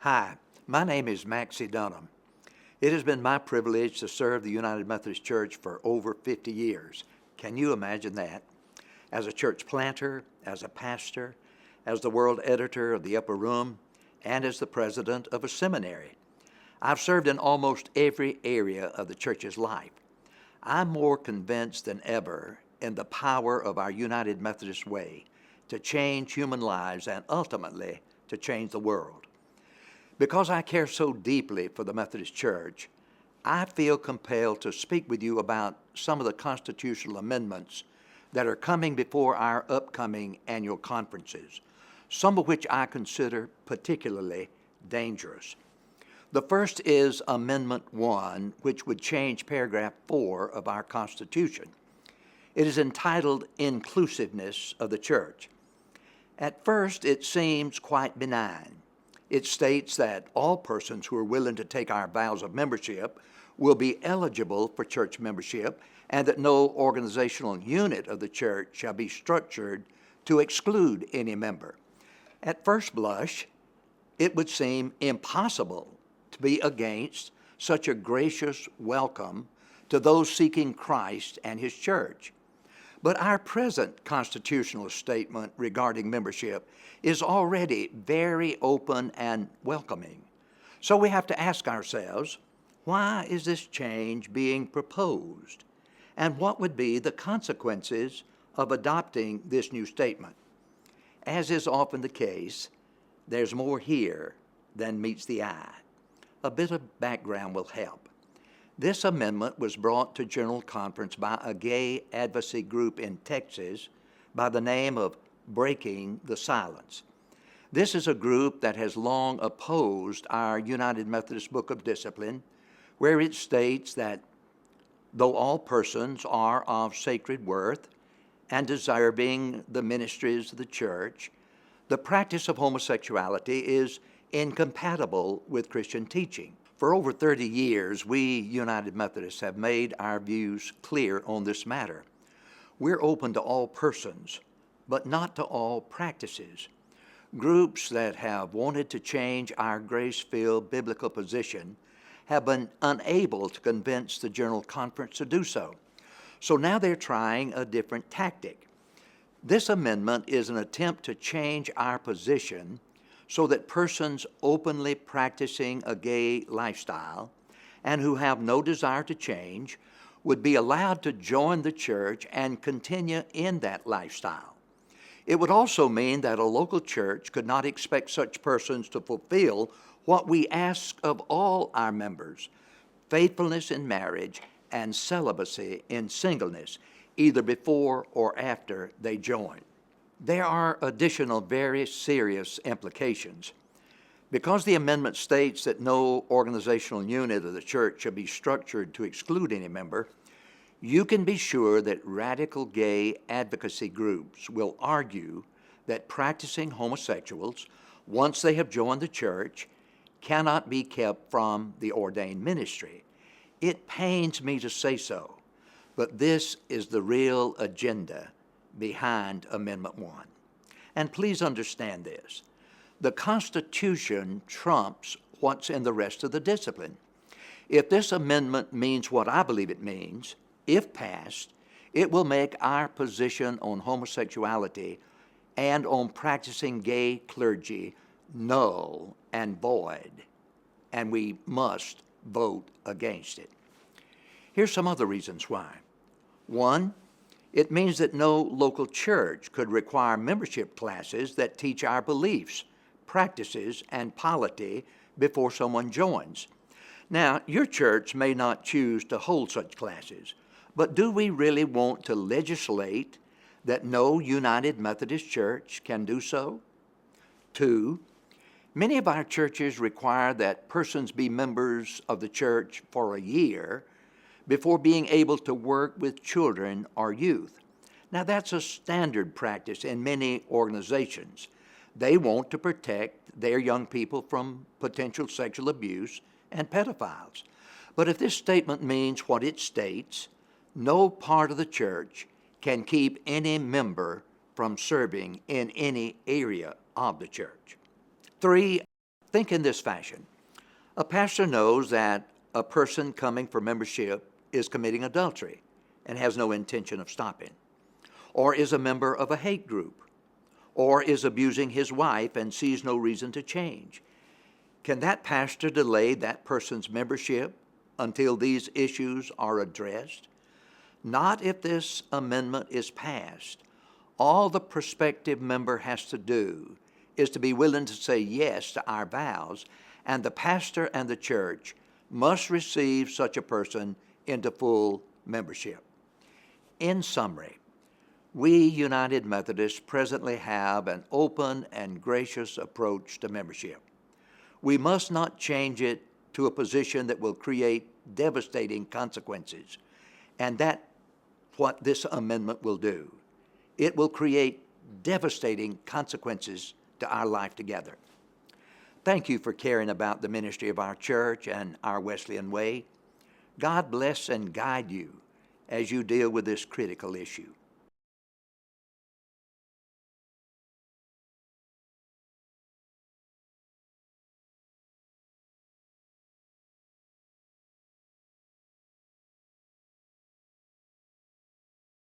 Hi, my name is Maxie Dunnam. It has been my privilege to serve the United Methodist Church for over 50 years. Can you imagine that? As a church planter, as a pastor, as the world editor of the Upper Room, and as the president of a seminary. I've served in almost every area of the church's life. I'm more convinced than ever in the power of our United Methodist way to change human lives and ultimately to change the world. Because I care so deeply for the Methodist Church, I feel compelled to speak with you about some of the constitutional amendments that are coming before our upcoming annual conferences, some of which I consider particularly dangerous. The first is Amendment 1, which would change paragraph 4 of our Constitution. It is entitled Inclusiveness of the Church. At first, it seems quite benign. It states that all persons who are willing to take our vows of membership will be eligible for church membership, and that no organizational unit of the church shall be structured to exclude any member. At first blush, it would seem impossible to be against such a gracious welcome to those seeking Christ and His church. But our present constitutional statement regarding membership is already very open and welcoming. So we have to ask ourselves, why is this change being proposed? And what would be the consequences of adopting this new statement? As is often the case, there's more here than meets the eye. A bit of background will help. This amendment was brought to General Conference by a gay advocacy group in Texas by the name of Breaking the Silence. This is a group that has long opposed our United Methodist Book of Discipline, where it states that though all persons are of sacred worth and deserving the ministries of the church, the practice of homosexuality is incompatible with Christian teaching. For over 30 years, we United Methodists have made our views clear on this matter. We're open to all persons, but not to all practices. Groups that have wanted to change our grace-filled biblical position have been unable to convince the General Conference to do so. So now they're trying a different tactic. This amendment is an attempt to change our position so that persons openly practicing a gay lifestyle and who have no desire to change would be allowed to join the church and continue in that lifestyle. It would also mean that a local church could not expect such persons to fulfill what we ask of all our members: faithfulness in marriage and celibacy in singleness, either before or after they join. There are additional very serious implications. Because the amendment states that no organizational unit of the church shall be structured to exclude any member, you can be sure that radical gay advocacy groups will argue that practicing homosexuals, once they have joined the church, cannot be kept from the ordained ministry. It pains me to say so, but this is the real agenda behind Amendment 1. And please understand this. The Constitution trumps what's in the rest of the discipline. If this amendment means what I believe it means, if passed, it will make our position on homosexuality and on practicing gay clergy null and void, and we must vote against it. Here's some other reasons why. One, it means that no local church could require membership classes that teach our beliefs, practices, and polity before someone joins. Now, your church may not choose to hold such classes, but do we really want to legislate that no United Methodist Church can do so? Two, many of our churches require that persons be members of the church for a year before being able to work with children or youth. Now, that's a standard practice in many organizations. They want to protect their young people from potential sexual abuse and pedophiles. But if this statement means what it states, no part of the church can keep any member from serving in any area of the church. 3, Think in this fashion. A pastor knows that a person coming for membership is committing adultery and has no intention of stopping, or is a member of a hate group, or is abusing his wife and sees no reason to change. Can that pastor delay that person's membership until these issues are addressed? Not if this amendment is passed. All the prospective member has to do is to be willing to say yes to our vows, and the pastor and the church must receive such a person into full membership. In summary, we United Methodists presently have an open and gracious approach to membership. We must not change it to a position that will create devastating consequences, and that's what this amendment will do. It will create devastating consequences to our life together. Thank you for caring about the ministry of our church and our Wesleyan way. God bless and guide you as you deal with this critical issue.